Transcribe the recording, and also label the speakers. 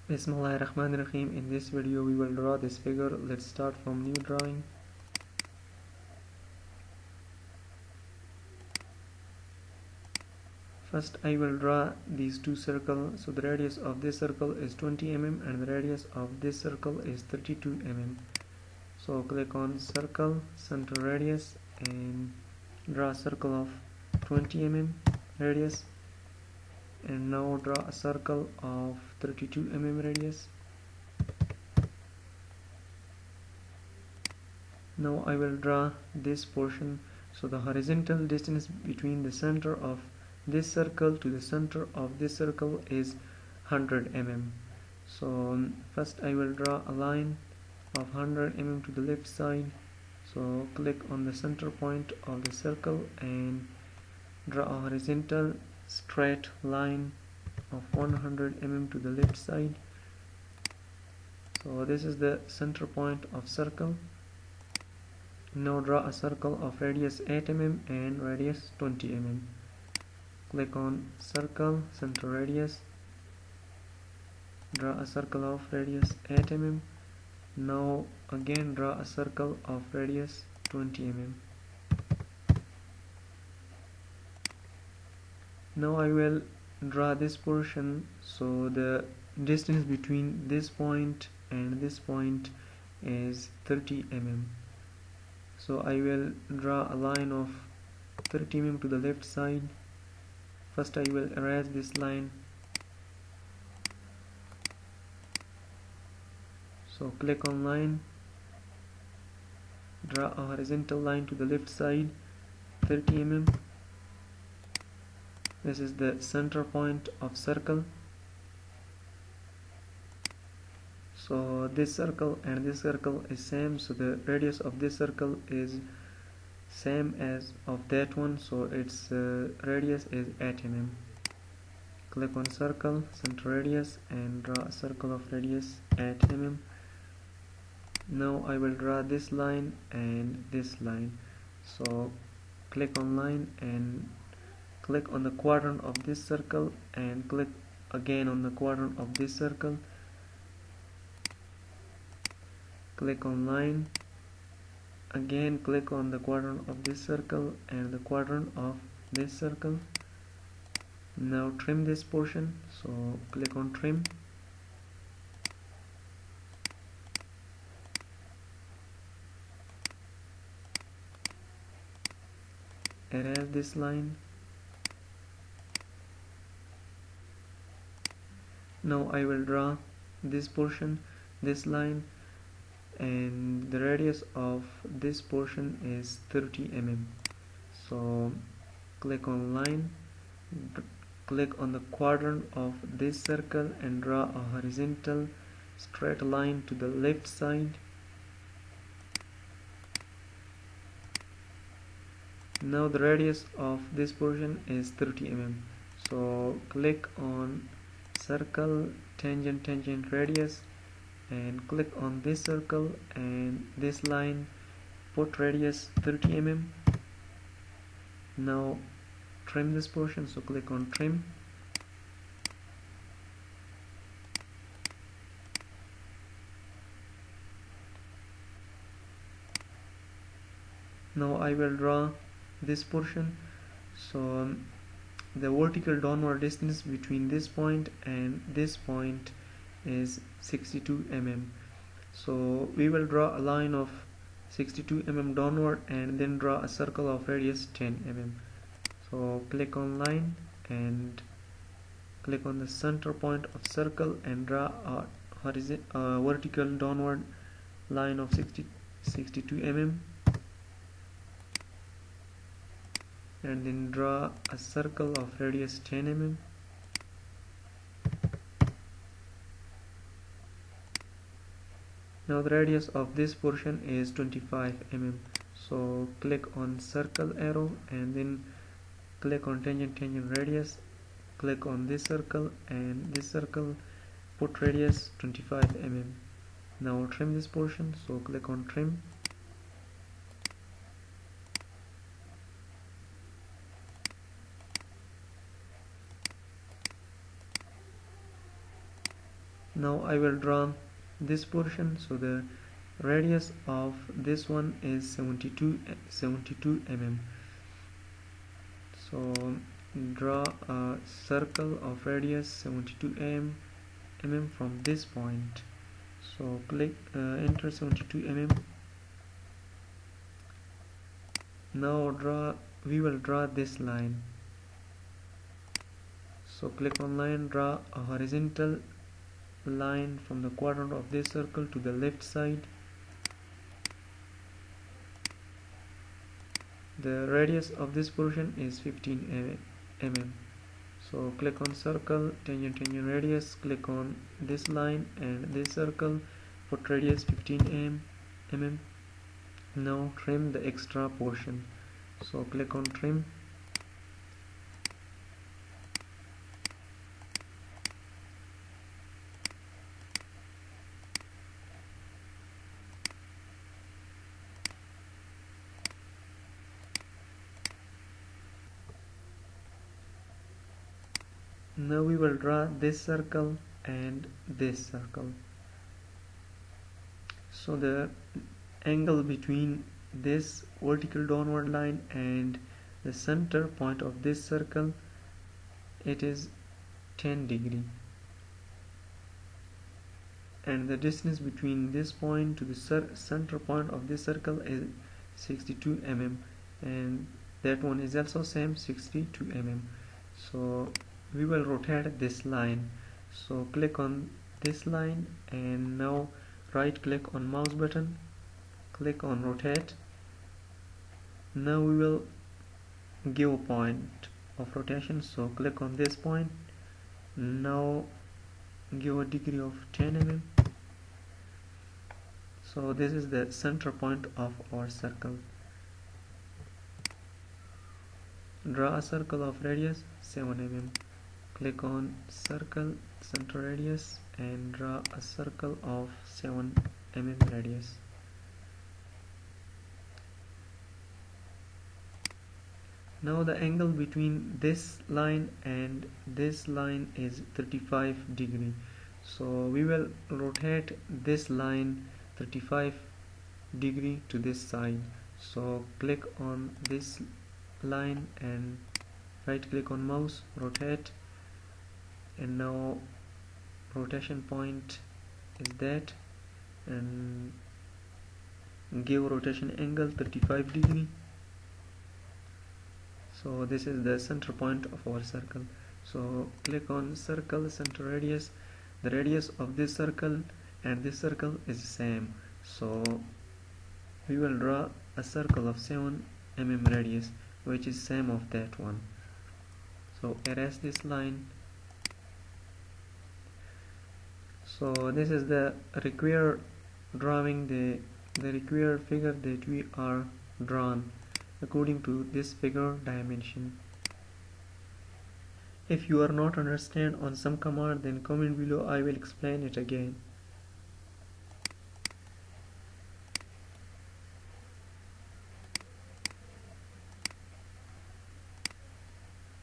Speaker 1: Bismillahirrahmanirrahim. In this video we will draw this figure. Let's start from new drawing. First I will draw these two circles. So the radius of this circle is 20 mm and the radius of this circle is 32 mm. So click on circle, center radius, and draw a circle of 20 mm radius, and now draw a circle of 32 mm radius. Now I will draw this portion. So the horizontal distance between the center of this circle to the center of this circle is 100 mm. So first I will draw a line of 100 mm to the left side. So click on the center point of the circle and draw a horizontal straight line of 100 mm to the left side. So this is the center point of circle. Now draw a circle of radius 8 mm and radius 20 mm. Click on circle, center radius, draw a circle of radius 8 mm. Now again draw a circle of radius 20 mm. Now I will draw this portion. So the distance between this point and this point is 30 mm. So I will draw a line of 30 mm to the left side. First I will erase this line. So click on line, draw a horizontal line to the left side 30 mm. This is the center point of circle. So this circle and this circle is same, so the radius of this circle is same as of that one, so its radius is 8 mm. Click on circle, center radius, and draw a circle of radius 8 mm. Now I will draw this line and this line. So click on line and click on the quadrant of this circle and click again on the quadrant of this circle. Click on line, again click on the quadrant of this circle and the quadrant of this circle. Now trim this portion, so click on trim. Erase this line. Now I will draw this portion, this line, and the radius of this portion is 30 mm. So click on line, click on the quadrant of this circle and draw a horizontal straight line to the left side. Now the radius of this portion is 30 mm. So click on circle, tangent radius, and click on this circle and this line, put radius 30 mm. Now trim this portion, so click on trim. Now I will draw this portion. So the vertical downward distance between this point and this point is 62 mm. So we will draw a line of 62 mm downward and then draw a circle of radius 10 mm. So click on line and click on the center point of circle and draw a vertical downward line of 62 mm, and then draw a circle of radius 10 mm. Now the radius of this portion is 25 mm. So click on circle arrow and then click on tangent radius, click on this circle and this circle, put radius 25 mm. Now trim this portion, so click on trim. Now I will draw this portion. So the radius of this one is 72 mm. So draw a circle of radius 72 mm from this point. So click enter 72 mm. Now we will draw this line. So click on line, draw a horizontal line from the quadrant of this circle to the left side. The radius of this portion is 15 mm. So click on circle, tangent radius, click on this line and this circle, put radius 15 mm. Now trim the extra portion. So click on trim. Now we will draw this circle and this circle. So the angle between this vertical downward line and the center point of this circle, it is 10 degree, and the distance between this point to the center point of this circle is 62 mm, and that one is also same 62 mm. So we will rotate this line. So click on this line and now right click on mouse button, click on rotate. Now we will give a point of rotation. So click on this point. Now give a degree of 10 mm. So this is the center point of our circle. Draw a circle of radius 7 mm. Click on circle center radius and draw a circle of 7 mm radius. Now the angle between this line and this line is 35 degree. So we will rotate this line 35 degree to this side. So click on this line and right click on mouse, rotate, and now rotation point is that, and give rotation angle 35 degree. So this is the center point of our circle. So click on circle center radius. The radius of this circle and this circle is the same. So we will draw a circle of 7 mm radius, which is same of that one. So erase this line. So this is the required drawing, the required figure that we are drawn according to this figure dimension. If you are not understand on some command, then comment below, I will explain it again.